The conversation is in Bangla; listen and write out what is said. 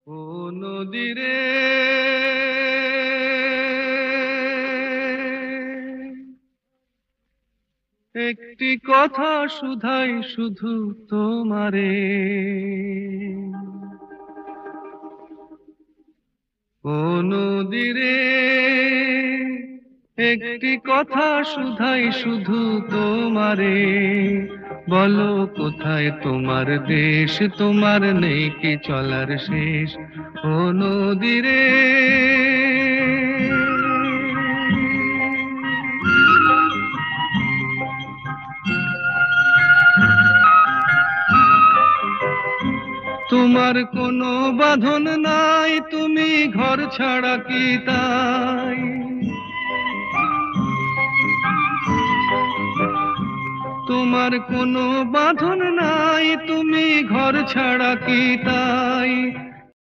ও নদী রে, একটি কথা শুধাই শুধু তোমারে। ও নদী রে, একটি কথা শুধাই শুধু তোমারে। বলো কোথায় তোমার দেশ, তোমার নেই কি চলার শেষ। ও নদী রে, তোমার কোনো বাঁধন নাই, তুমি ঘর ছাড়া কি তাই। তোমার কোনো বাঁধন নাই, তুমি ঘর ছাড়া কি তাই।